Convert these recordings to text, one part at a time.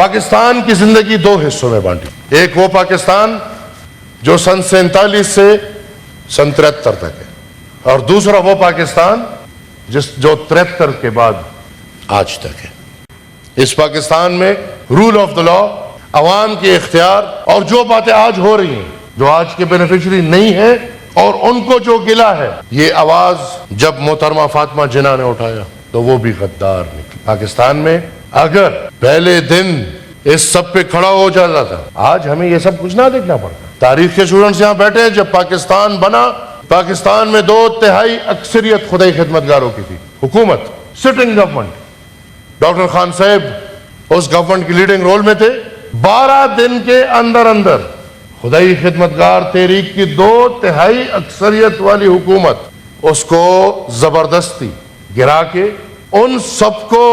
پاکستان کی زندگی دو حصوں میں بانٹی. ایک وہ پاکستان جو سن 47 سے سن 73 تک ہے, اور دوسرا وہ پاکستان جو 73 کے بعد آج تک ہے. اس پاکستان میں رول آف دا لا, عوام کے اختیار, اور جو باتیں آج ہو رہی ہیں جو آج کے بینیفیشری نہیں ہیں اور ان کو جو گلا ہے, یہ آواز جب محترمہ فاطمہ جناح نے اٹھایا تو وہ بھی غدار نکلی. پاکستان میں اگر پہلے دن اس سب پہ کھڑا ہو جاتا تھا, آج ہمیں یہ سب کچھ نہ دیکھنا پڑتا. تاریخ کے اسٹوڈنٹس یہاں بیٹھے ہیں, جب پاکستان بنا پاکستان میں 2/3 اکثریت خدائی خدمتگاروں کی تھی. حکومت, سٹنگ گورنمنٹ, ڈاکٹر خان صاحب اس گورنمنٹ کی لیڈنگ رول میں تھے. 12 دن کے اندر اندر خدائی خدمتگار تحریک کی 2/3 اکثریت والی حکومت اس کو زبردستی گرا کے ان سب کو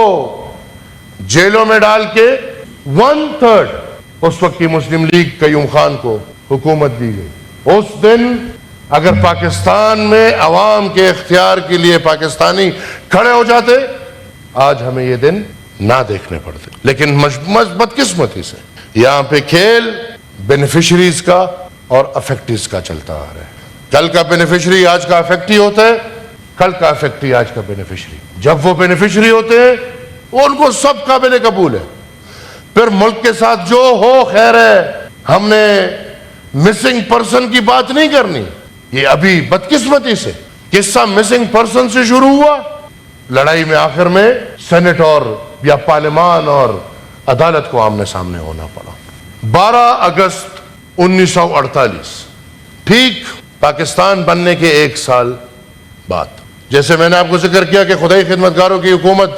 جیلوں میں ڈال کے 1/3 اس وقت کی مسلم لیگ قیوم خان کو حکومت دی گئی. اس دن اگر پاکستان میں عوام کے اختیار کے لیے پاکستانی کھڑے ہو جاتے, آج ہمیں یہ دن نہ دیکھنے پڑتے. لیکن بدقسمتی سے یہاں پہ کھیل بینیفیشریز کا اور افیکٹیز کا چلتا آ رہا ہے. کل کا بینیفیشری آج کا افیکٹی ہوتا ہے, کل کا افیکٹی آج کا بینیفیشری. جب وہ بینیفیشری ہوتے ہیں ان کو سب قابل قبول ہے. پھر ملک کے ساتھ جو ہو خیر ہے, ہم نے مسنگ پرسن کی بات نہیں کرنی. یہ ابھی بدقسمتی سے قصہ مسنگ پرسن سے شروع ہوا, لڑائی میں آخر میں سینٹ اور یا پارلیمان اور عدالت کو آمنے سامنے ہونا پڑا. 12 اگست 1948, ٹھیک پاکستان بننے کے 1 سال بعد, جیسے میں نے آپ کو ذکر کیا کہ خدائی خدمتگاروں کی حکومت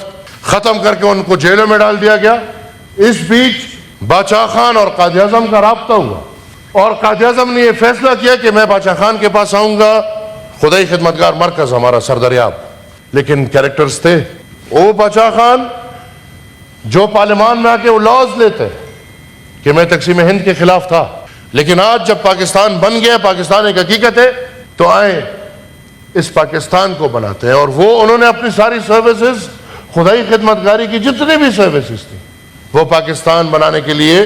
ختم کر کے ان کو جیلوں میں ڈال دیا گیا. اس بیچ باچا خان اور قائد اعظم کا رابطہ ہوا, اور قائد اعظم نے یہ فیصلہ کیا کہ میں باچا خان کے پاس آؤں گا, خدائی خدمتگار مرکز ہمارا سردریاب. لیکن کیریکٹرز تھے. وہ باچا خان جو پارلیمان میں آ کے وہ لاز لیتے کہ میں تقسیم ہند کے خلاف تھا, لیکن آج جب پاکستان بن گیا, پاکستان ایک حقیقت ہے, تو آئیں اس پاکستان کو بناتے ہیں. اور وہ انہوں نے اپنی ساری سروسز, خدائی خدمتگاری کی جتنی بھی سروسز تھی, وہ پاکستان بنانے کے لیے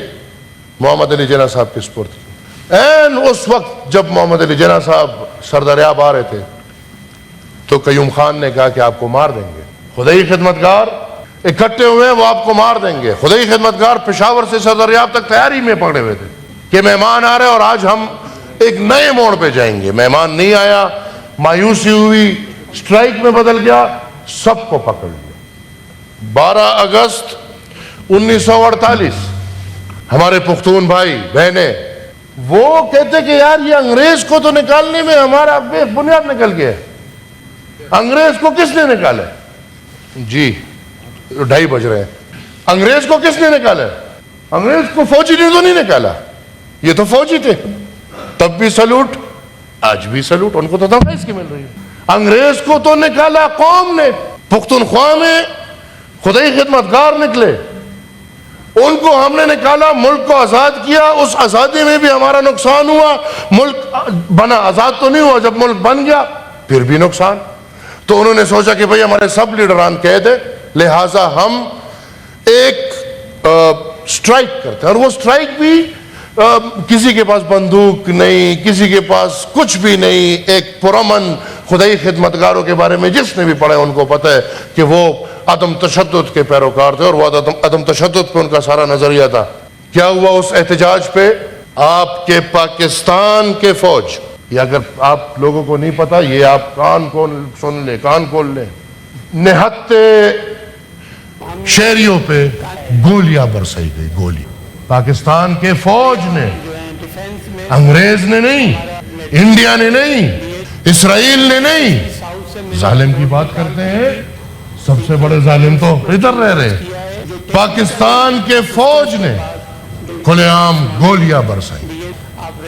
محمد علی جناح صاحب کے سپرد کی. این اس وقت جب محمد علی جناح صاحب سردریاب آ رہے تھے تو قیوم خان نے کہا کہ آپ کو مار دیں گے. خدائی خدمتگار اکٹھے ہوئے ہیں, وہ آپ کو مار دیں گے. خدائی خدمتگار پشاور سے سردریاب تک تیاری میں پکڑے ہوئے تھے کہ مہمان آ رہے اور آج ہم ایک نئے موڑ پہ جائیں گے. مہمان نہیں آیا, مایوسی ہوئی, سٹرائک میں بدل گیا, سب کو پکڑ لیا. 12 اگست 1948 ہمارے پختون بھائی بہنیں وہ کہتے کہ یار یہ انگریز کو تو نکالنے میں ہمارا بے بنیاد نکل گیا. انگریز کو کس نے نکالا؟ جی 2:30 بج رہے ہیں. انگریز کو کس نے نکالا؟ انگریز کو فوجی نے تو نہیں نکالا, یہ تو فوجی تھے. تب بھی سلوٹ, آج بھی سلوٹ, ان کو تو تنخواہ اس کی مل رہی ہے. انگریز کو تو نکالا قوم نے. پختونخوا میں خدائی خدمتگار نکلے, ان کو ہم نے نکالا, ملک کو آزاد کیا. اس آزادی میں بھی ہمارا نقصان ہوا. ملک بنا, آزاد تو نہیں ہوا. جب ملک بن گیا پھر بھی نقصان. تو انہوں نے سوچا کہ بھئی ہمارے سب لیڈران قید ہیں, لہٰذا ہم ایک سٹرائک کرتے ہیں. اور وہ سٹرائک بھی کسی کے پاس بندوق نہیں, کسی کے پاس کچھ بھی نہیں. ایک پرامن خدائی خدمتگاروں کے بارے میں جس نے بھی پڑھا ان کو پتہ ہے کہ وہ عدم تشدد کے پیروکار تھے, اور وہ عدم تشدد پہ ان کا سارا نظریہ تھا. کیا ہوا اس احتجاج پہ؟ آپ کے پاکستان کے فوج, یہ اگر آپ لوگوں کو نہیں پتا, یہ آپ کان کھول سن لیں, کان کھول لیں, نہتے شہریوں پہ گولیاں برسائی گئی. گولی پاکستان کے فوج نے, انگریز نے نہیں, انڈیا نے نہیں, اسرائیل نے نہیں. ظالم کی بات کرتے ہیں, سب سے بڑے ظالم تو ادھر رہ رہے. پاکستان کے فوج نے کھلے عام گولیاں برسائی.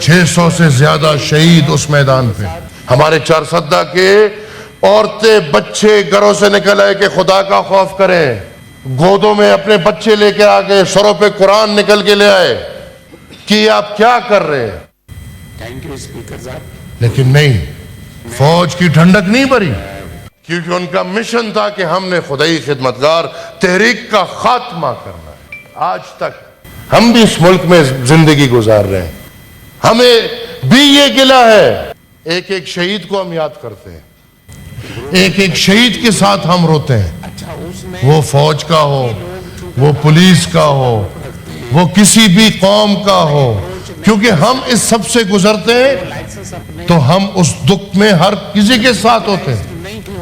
600 سے زیادہ شہید اس میدان پہ. ہمارے چارسدہ کے عورتیں بچے گھروں سے نکل آئے کہ خدا کا خوف کریں, گودوں میں اپنے بچے لے کے آ گئے, سروں پہ قرآن نکل کے لے آئے کہ آپ کیا کر رہے ہیں. تھینک یو اسپیکر صاحب. لیکن نہیں, فوج کی ٹھنڈک نہیں بھری, کیونکہ ان کا مشن تھا کہ ہم نے خدائی خدمتگار تحریک کا خاتمہ کرنا ہے. آج تک ہم بھی اس ملک میں زندگی گزار رہے ہیں, ہمیں بھی یہ گلہ ہے. ایک ایک شہید کو ہم یاد کرتے ہیں, ایک ایک شہید کے ساتھ ہم روتے ہیں, اچھا اس میں وہ فوج کا ہو, وہ پولیس کا ہو, وہ کسی بھی قوم کا ہو, کیونکہ ہم اس سب سے گزرتے ہیں لائسنس اپنے تو ہم اس دکھ میں ہر کسی کے ساتھ ہوتے ہیں.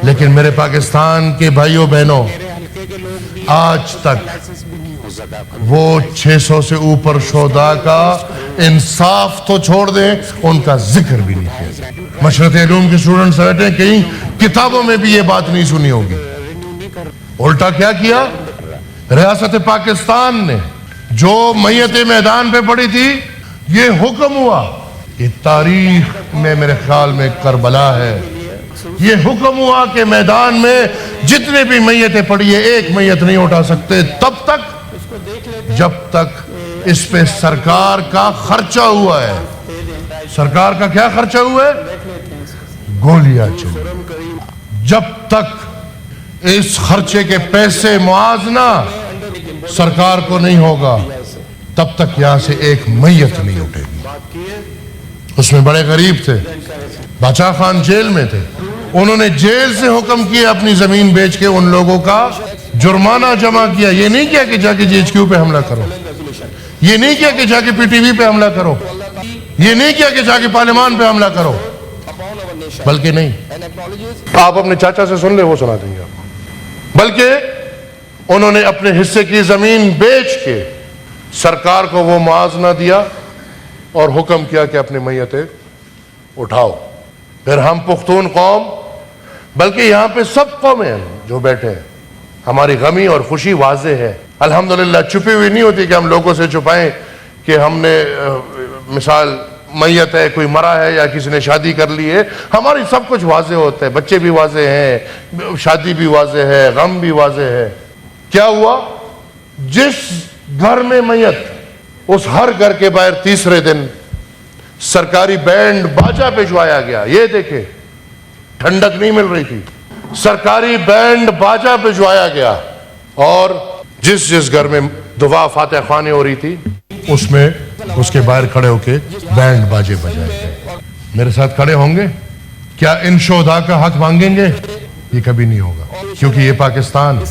لیکن میرے پاکستان کے بھائیوں بہنوں, میرے حلقے کے لوگ بھی آج تک لائسنس بھی نہیں ہو سکا. وہ 600 سے اوپر شہداء کا انصاف تو چھوڑ دیں, ان کا ذکر بھی نہیں کیا. مشرق علوم کے اسٹوڈنٹس بیٹھے ہیں, کہیں کتابوں میں بھی یہ بات نہیں سنی ہوگی. الٹا کیا کیا ریاست پاکستان نے, جو میت میدان پہ پڑی تھی, یہ حکم ہوا کہ تاریخ میں میرے خیال میں کربلا ہے, یہ حکم ہوا کہ میدان میں جتنے بھی میتیں پڑی ہے ایک میت نہیں اٹھا سکتے تب تک جب تک اس پہ سرکار کا خرچہ ہوا ہے. سرکار کا کیا خرچہ ہوا ہے؟ گولیاں چلی. جب تک اس خرچے کے پیسے موازنہ سرکار کو نہیں ہوگا تب تک یہاں سے ایک میت نہیں اٹھے گی. اس میں بڑے غریب تھے, باچا خان جیل میں تھے, انہوں نے جیل سے حکم کیا اپنی زمین بیچ کے ان لوگوں کا جرمانہ جمع کیا. یہ نہیں کیا کہ جا کے جی ایچ کیو پہ حملہ کرو, یہ نہیں کیا کہ جا کے پی ٹی وی پہ حملہ کرو, یہ نہیں کیا کہ جا کے پارلیمان پہ حملہ کرو, بلکہ نہیں, آپ اپنے چاچا سے سن لے, وہ سنا دیں گے آپ کو. بلکہ انہوں نے اپنے حصے کی زمین بیچ کے سرکار کو وہ موازنہ دیا اور حکم کیا کہ اپنی میتیں اٹھاؤ. پھر ہم پختون قوم, بلکہ یہاں پہ سب قومیں ہیں جو بیٹھے ہیں, ہماری غمی اور خوشی واضح ہے الحمدللہ. چھپی ہوئی نہیں ہوتی کہ ہم لوگوں سے چھپائیں کہ ہم نے مثال میت ہے, کوئی مرا ہے یا کسی نے شادی کر لی ہے. ہماری سب کچھ واضح ہوتا ہے, بچے بھی واضح ہیں, شادی بھی واضح ہے, غم بھی واضح ہے. کیا ہوا؟ جس گھر میں میت, اس ہر گھر کے باہر تیسرے دن سرکاری بینڈ باجا بھجوایا گیا. یہ دیکھیں, ٹھنڈک نہیں مل رہی تھی, سرکاری بینڈ باجا بھجوایا گیا, اور جس جس گھر میں دعا فاتح خوانی ہو رہی تھی اس میں اس کے باہر کھڑے ہو کے بینڈ باجے بجائے گئے. میرے ساتھ کھڑے ہوں گے؟ کیا ان شہداء کا حق مانگیں گے؟ یہ کبھی نہیں ہوگا, کیونکہ یہ پاکستان.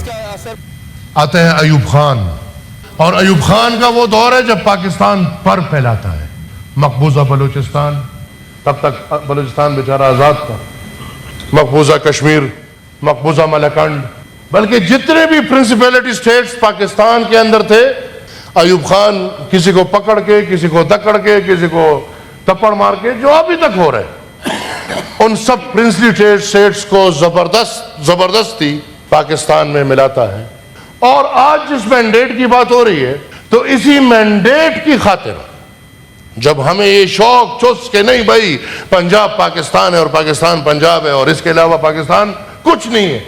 آتا ہے ایوب خان, اور ایوب خان کا وہ دور ہے جب پاکستان پر پھیلاتا ہے. مقبوضہ بلوچستان, تب تک بلوچستان بیچارہ آزاد تھا, مقبوضہ کشمیر, مقبوضہ ملکنڈ, بلکہ جتنے بھی پرنسپیلٹی سٹیٹس پاکستان کے اندر تھے, ایوب خان کسی کو پکڑ کے, کسی کو دکڑ کے, کسی کو تپڑ مار کے, جو ابھی تک ہو رہے, ان سب پرنسلی سٹیٹس کو زبردستی پاکستان میں ملاتا ہے. اور آج جس مینڈیٹ کی بات ہو رہی ہے, تو اسی مینڈیٹ کی خاطر جب ہمیں یہ شوق چس کہ نہیں بھائی پنجاب پاکستان ہے اور پاکستان پنجاب ہے اور اس کے علاوہ پاکستان کچھ نہیں ہے,